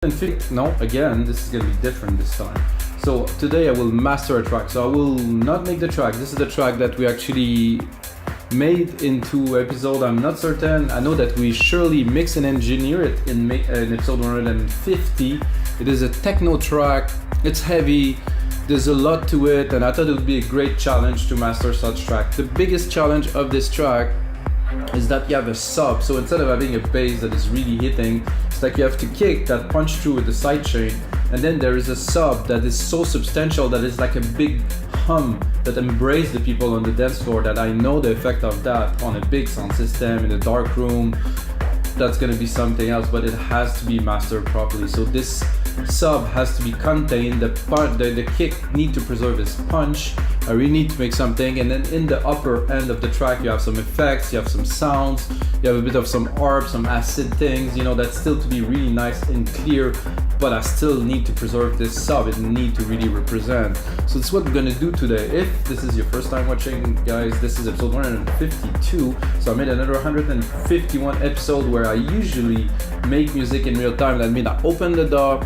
No, again, this is gonna be different this time. So today I will master a track. So I will not make the track. This is the track that we actually made into episode. I'm not certain. I know that we surely mix and engineer it in episode 150. It is a techno track. It's heavy. There's a lot to it, and I thought it would be a great challenge to master such track. The biggest challenge of this track is that you have a sub. So instead of having a bass that is really hitting, it's like you have to kick that punch through with the sidechain, and then there is a sub that is so substantial that it's like a big hum that embraces the people on the dance floor. That I know the effect of that on a big sound system in a dark room. That's gonna be something else, but it has to be mastered properly. So this sub has to be contained. The kick need to preserve its punch. I really need to make something, and then in the upper end of the track you have some effects, you have some sounds, you have a bit of some ARP, some acid things, you know, that's still to be really nice and clear, but I still need to preserve this sub. It need to really represent. So that's what we're gonna do today. If this is your first time watching, guys, this is episode 152. So I made another 151 episode where I usually make music in real time. That means I open the DAW,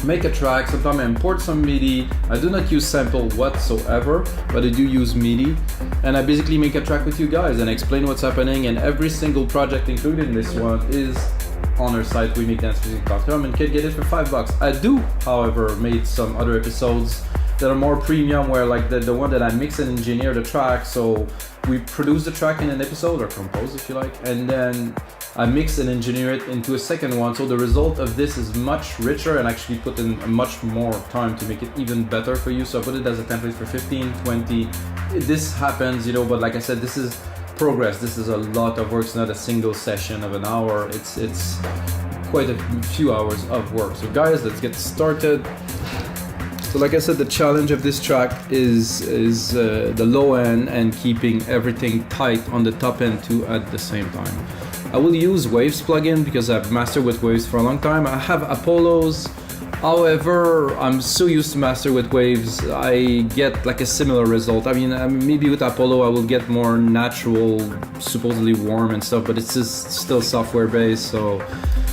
make a track, sometimes I import some MIDI. I do not use sample whatsoever, but I do use MIDI. And I basically make a track with you guys and explain what's happening, and every single project included in this one is on our site, wemake-music.com, and can get it for $5. I do, however, made some other episodes that are more premium, where like the one that I mix and engineer the track. So we produce the track in an episode, or compose if you like, and then I mix and engineer it into a second one. So the result of this is much richer, and actually put in much more time to make it even better for you. So I put it as a template for 15, 20. This happens, you know, but like I said, this is progress. This is a lot of work. It's not a single session of an hour. It's quite a few hours of work. So guys, let's get started. So like I said, the challenge of this track is the low end and keeping everything tight on the top end too at the same time. I will use Waves plugin because I've mastered with Waves for a long time. I have Apollos. However, I'm so used to master with Waves, I get like a similar result. I mean, maybe with Apollo I will get more natural, supposedly warm and stuff, but it's just still software based, so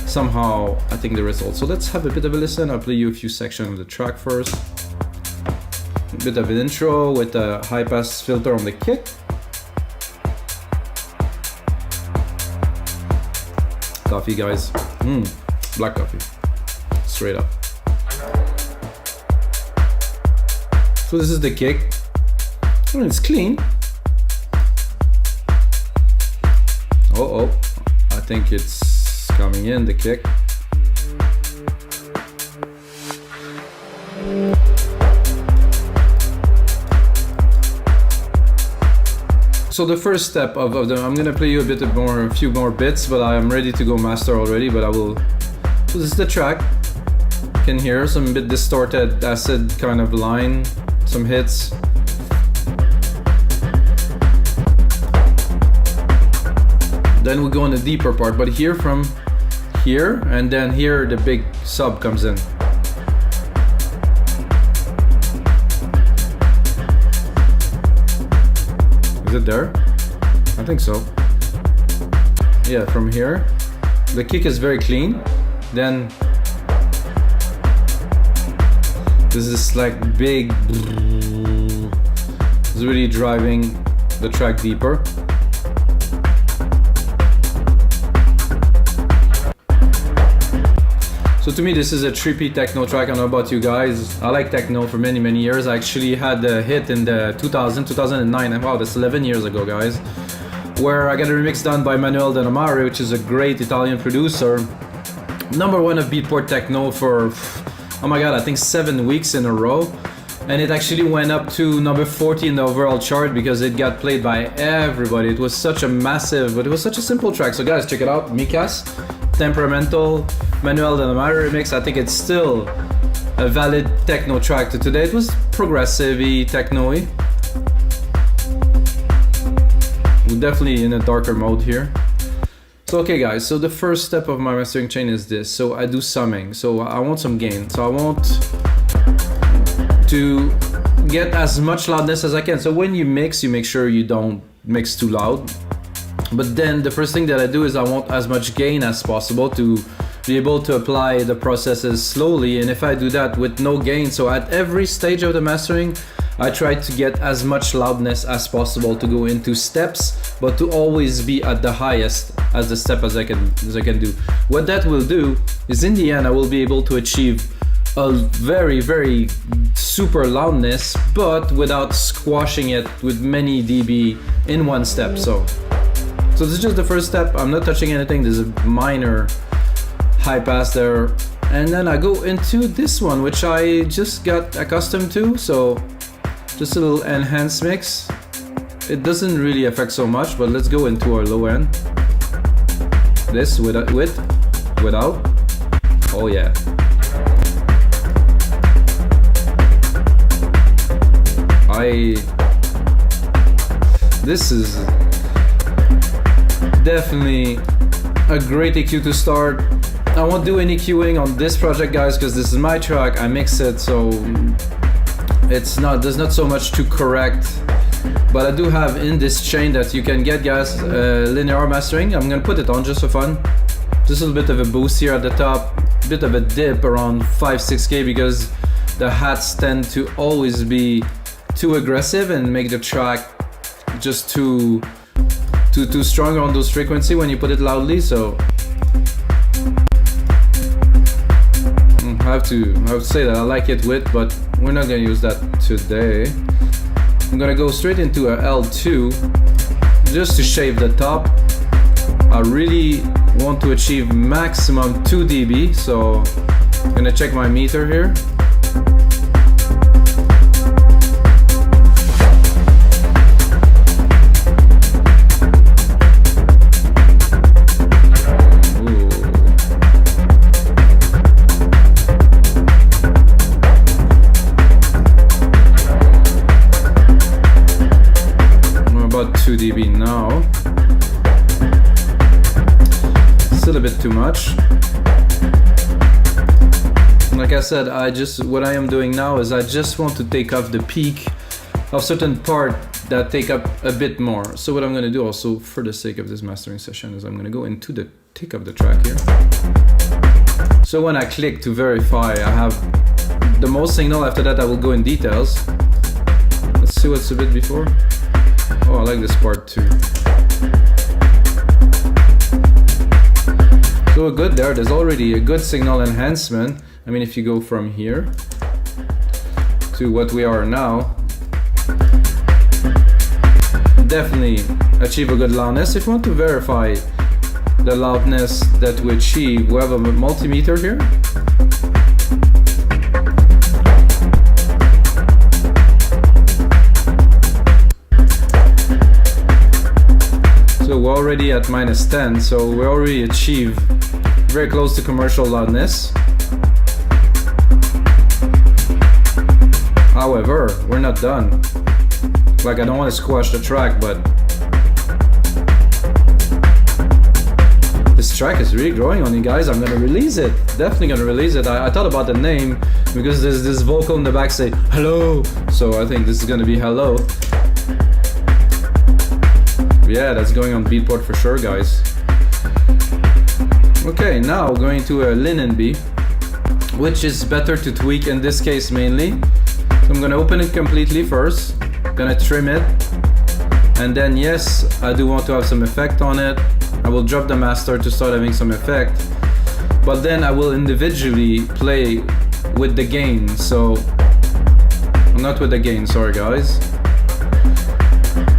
somehow I think the result. So let's have a bit of a listen. I'll play you a few sections of the track first. A bit of an intro with a high pass filter on the kick. Coffee, guys. Black coffee. Straight up. So this is the kick. It's clean. Oh, I think it's coming in, the kick. So the first step of them, I'm gonna play you a few more bits, but I am ready to go master already, but I will. So this is the track. You can hear some bit distorted acid kind of line, some hits. Then we go on the deeper part, but here from here, and then here the big sub comes in. Is it there? I think so. Yeah, from here. The kick is very clean. Then this is like big. It's really driving the track deeper. So to me, this is a trippy techno track. I don't know about you guys. I like techno for many, many years. I actually had a hit in the 2009, and wow, that's 11 years ago, guys, where I got a remix done by Manuel De Nomare, which is a great Italian producer. #1 of Beatport Techno for, oh my god, I think 7 weeks in a row. And it actually went up to number 40 in the overall chart because it got played by everybody. It was such a massive, but it was such a simple track. So guys, check it out. Mikas, Temperamental, Manuel De Nomare remix. I think it's still a valid techno track to today. It was progressive-y, techno-y. We're definitely in a darker mode here. So okay guys, so the first step of my mastering chain is this. So I do summing. So I want some gain. So I want to get as much loudness as I can. So when you mix, you make sure you don't mix too loud. But then the first thing that I do is I want as much gain as possible to be able to apply the processes slowly. And if I do that with no gain, so at every stage of the mastering, I try to get as much loudness as possible to go into steps, but to always be at the highest as the step as I can do. What that will do is in the end I will be able to achieve a very super loudness, but without squashing it with many dB in one step. So this is just the first step. I'm not touching anything. There's a minor high pass there, and then I go into this one, which I just got accustomed to. So just a little enhanced mix. It doesn't really affect so much, but let's go into our low end. This without. Oh yeah. This is definitely a great EQ to start. I won't do any EQing on this project, guys, because this is my track. I mix it, so there's not so much to correct. But I do have in this chain that you can get, guys, linear mastering. I'm gonna put it on just for fun. Just a little bit of a boost here at the top, a bit of a dip around 5-6K, because the hats tend to always be too aggressive and make the track just too strong on those frequency when you put it loudly. So I have to say that I like it with, but we're not gonna use that today. I'm gonna go straight into a L2 just to shave the top. I really want to achieve maximum 2 dB, so I'm gonna check my meter here. dB now. Still a bit too much. Like I said, what I am doing now is I just want to take off the peak of certain part that take up a bit more. So what I'm going to do also for the sake of this mastering session is I'm going to go into the tick of the track here. So when I click to verify, I have the most signal. After that I will go in details. Let's see what's a bit before. Oh, I like this part too. So good there. There's already a good signal enhancement. I mean, if you go from here to what we are now, definitely achieve a good loudness. If you want to verify the loudness that we achieve, we have a multimeter here. So we're already at -10, so we already achieve very close to commercial loudness. However, we're not done. Like, I don't want to squash the track, but this track is really growing on you guys. I'm gonna release it. Definitely gonna release it. I thought about the name because there's this vocal in the back say hello. So I think this is gonna be hello. Yeah, that's going on Beatport for sure, guys. Okay, now going to a LINMB, which is better to tweak in this case mainly. So I'm gonna open it completely first, gonna trim it, and then yes, I do want to have some effect on it. I will drop the master to start having some effect, but then I will individually play with the gain. So, not with the gain, sorry guys.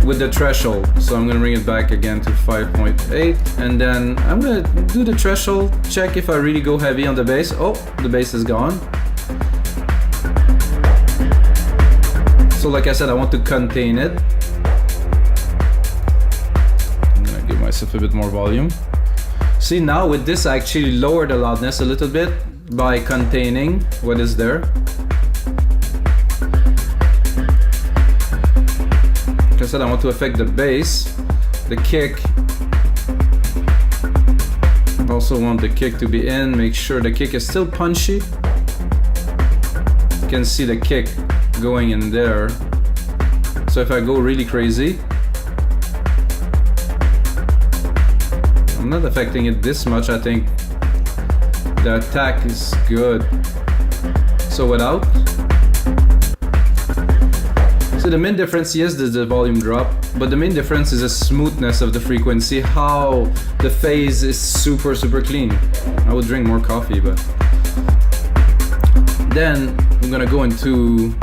With the threshold. So I'm gonna bring it back again to 5.8, and then I'm gonna do the threshold, check if I really go heavy on the bass. Oh, the bass is gone. So like I said, I want to contain it. I'm gonna give myself a bit more volume. See, now with this I actually lower the loudness a little bit by containing what is there. I said I want to affect the bass, the kick. I also want the kick to be in, make sure the kick is still punchy. You can see the kick going in there. So if I go really crazy, I'm not affecting it this much. I think The attack is good. So without. So the main difference, yes, there's the volume drop, but the main difference is the smoothness of the frequency, how the phase is super clean. I would drink more coffee, but then I'm gonna go into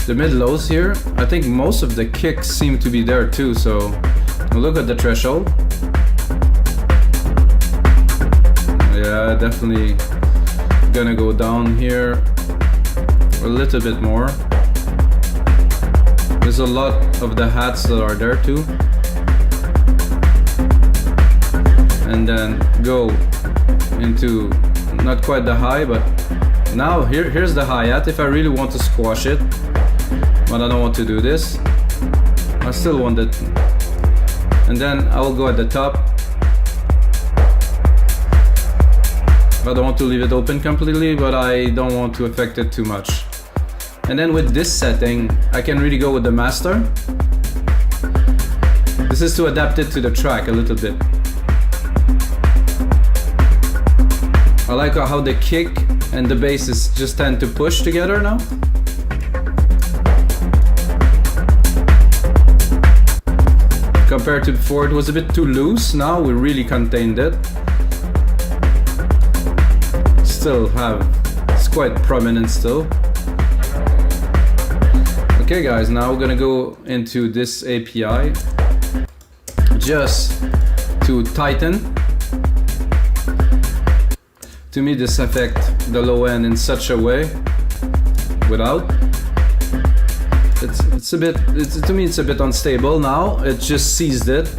the mid-lows here. I think most of the kicks seem to be there too, so look at the threshold. Yeah, definitely gonna go down here a little bit more. There's a lot of the hats that are there too. And then go into not quite the high, but now here's the hi-hat. If I really want to squash it, but I don't want to do this, I still want it. And then I will go at the top. I don't want to leave it open completely, but I don't want to affect it too much. And then with this setting, I can really go with the master. This is to adapt it to the track a little bit. I like how the kick and the bass just tend to push together now. Compared to before, it was a bit too loose. Now we really contained it. It's quite prominent still. Okay guys, now we're gonna go into this API just to tighten. To me this affects the low end in such a way without. To me it's a bit unstable now. It just seized it.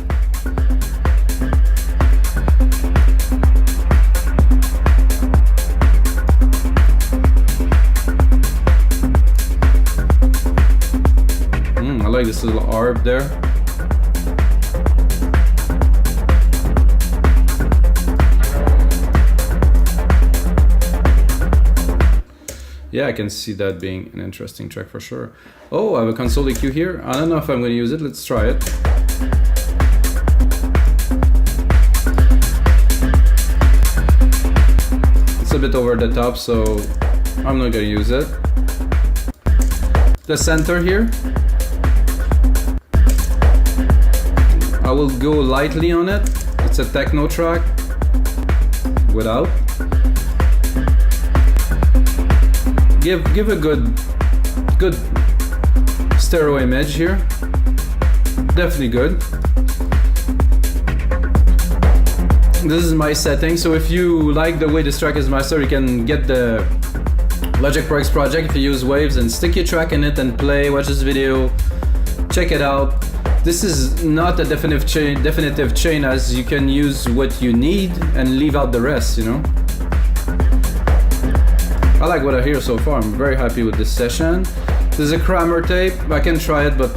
I like this little arb there. Yeah, I can see that being an interesting track for sure. Oh, I have a console EQ here. I don't know if I'm going to use it. Let's try it. It's a bit over the top, so I'm not going to use it. The center here, I will go lightly on it. It's a techno track without. Give a good stereo image here. Definitely good. This is my setting, so if you like the way this track is mastered, you can get the Logic Pro X project if you use waves and stick your track in it and play, watch this video, check it out. This is not a definitive chain, as you can use what you need and leave out the rest, you know. I like what I hear so far. I'm very happy with this session. There's a Kramer tape. I can try it, but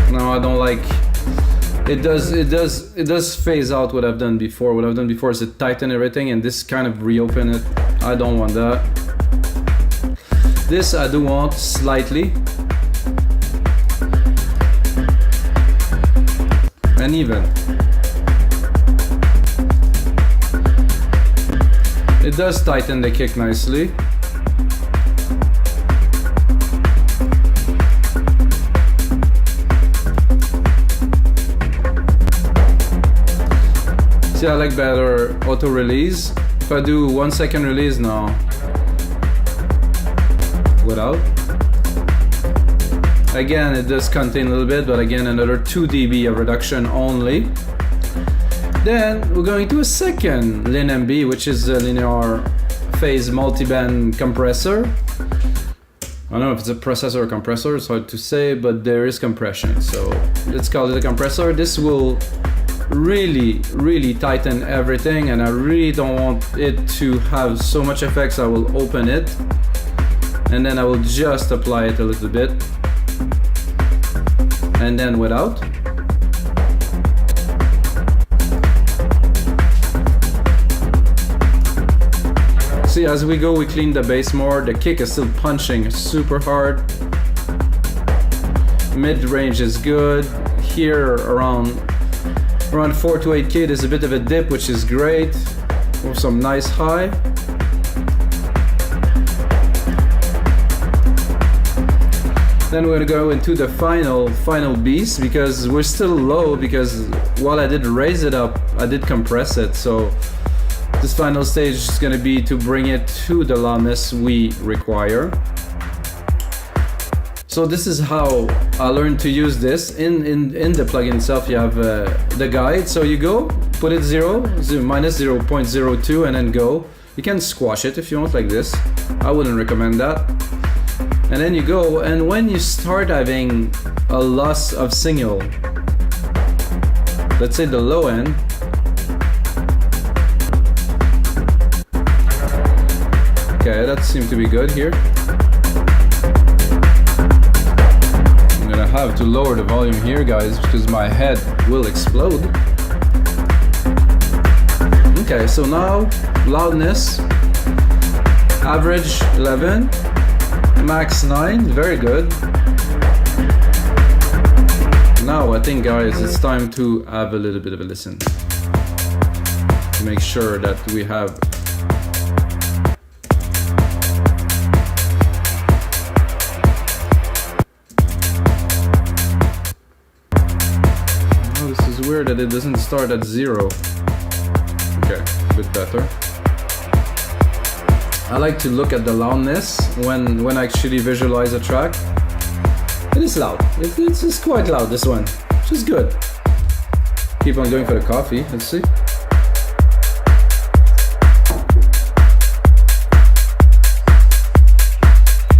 no, I don't like. It does phase out what I've done before. What I've done before is to tighten everything, and this kind of reopen it. I don't want that. This I do want slightly. And even. It does tighten the kick nicely. See, I like better auto release. If I do 1 second release now, without. Again, it does contain a little bit, but again, another 2 dB of reduction only. Then we're going to a second LINMB, which is a linear phase multiband compressor. I don't know if it's a processor or compressor, it's hard to say, but there is compression. So let's call it a compressor. This will really tighten everything, and I really don't want it to have so much effects. I will open it and then I will just apply it a little bit, and then without. See, as we go, we clean the bass more. The kick is still punching super hard. Mid-range is good. Here around 4 to 8K, there's a bit of a dip, which is great. with some nice high. Then we're gonna go into the final beast, because we're still low, because while I did raise it up, I did compress it. So this final stage is gonna be to bring it to the loudness we require. So this is how I learned to use this. In the plugin itself, you have the guide. So you go, put it minus 0.02, and then go. You can squash it if you want, like this. I wouldn't recommend that. And then you go, and when you start having a loss of signal, let's say the low end, okay, that seemed to be good here. I'm gonna have to lower the volume here, guys, because my head will explode. Okay, so now loudness, average 11. Max 9, very good. Now I think, guys, it's time to have a little bit of a listen. To make sure that we have oh, this is weird that it doesn't start at 0. Okay, a bit better. I like to look at the loudness when I actually visualize a track. It is loud. It's quite loud, this one, which is good. Keep on going for the coffee. Let's see.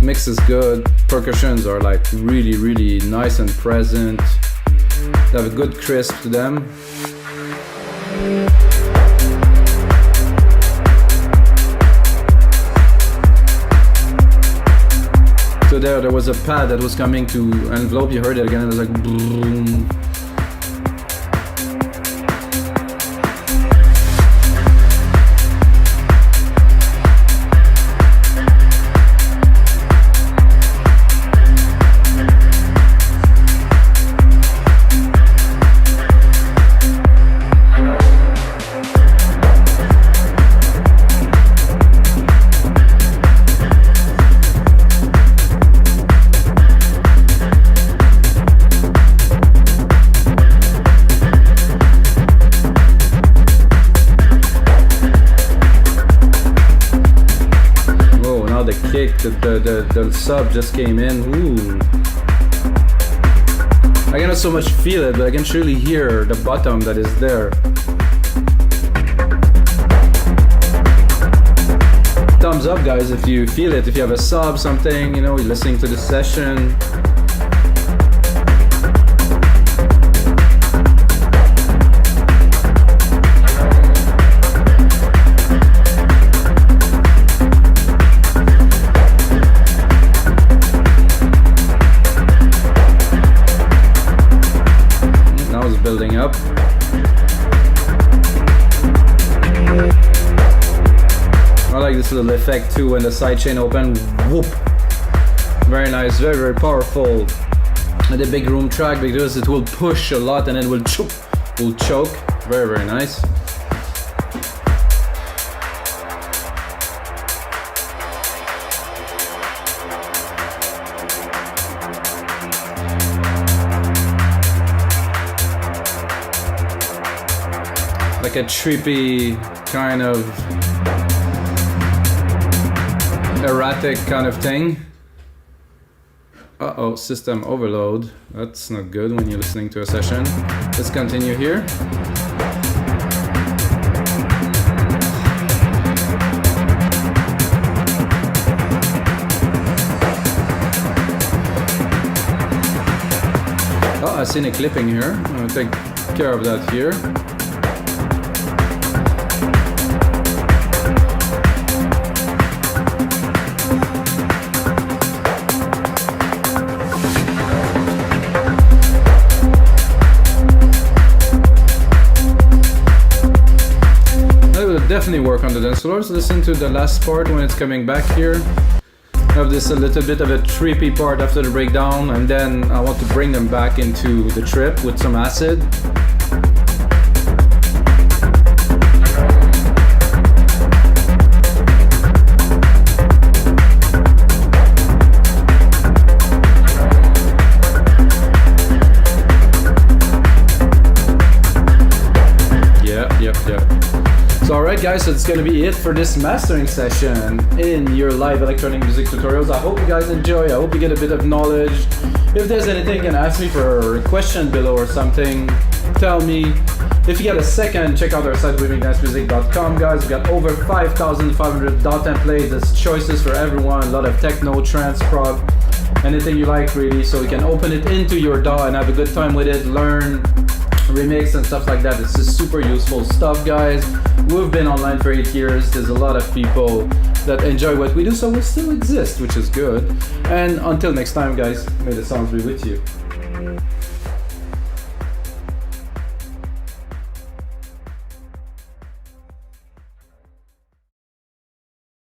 Mix is good. Percussions are like really, really nice and present. They have a good crisp to them. So there was a pad that was coming to envelope. You heard it again. It was like boom. The sub just came in. Ooh. I cannot so much feel it, but I can surely hear the bottom that is there. Thumbs up, guys, if you feel it. If you have a sub, something, you know, you're listening to the session. Building up. I like this little effect too when the sidechain open. Whoop! Very nice, very, very powerful. And the big room track, because it will push a lot and then will choke. Very, very nice. Like a trippy kind of erratic kind of thing. Uh-oh, system overload. That's not good when you're listening to a session. Let's continue here. Oh, I seen a clipping here. I'm gonna take care of that here. Definitely work on the dance floor. So listen to the last part when it's coming back here. I have this a little bit of a trippy part after the breakdown, and then I want to bring them back into the trip with some acid. Alright guys, so it's gonna be it for this mastering session in your live electronic music tutorials. I hope you guys enjoy, I hope you get a bit of knowledge. If there's anything you can ask me for a question below or something, tell me. If you get a second, check out our site winningdancemusic.com guys. We've got over 5,500 DAW templates, there's choices for everyone, a lot of techno, trance, prog, anything you like really, so you can open it into your DAW and have a good time with it, learn, remix and stuff like that. It's just super useful stuff guys. We've been online for 8 years. There's a lot of people that enjoy what we do, so we still exist, which is good. And until next time guys, may the sounds be with you.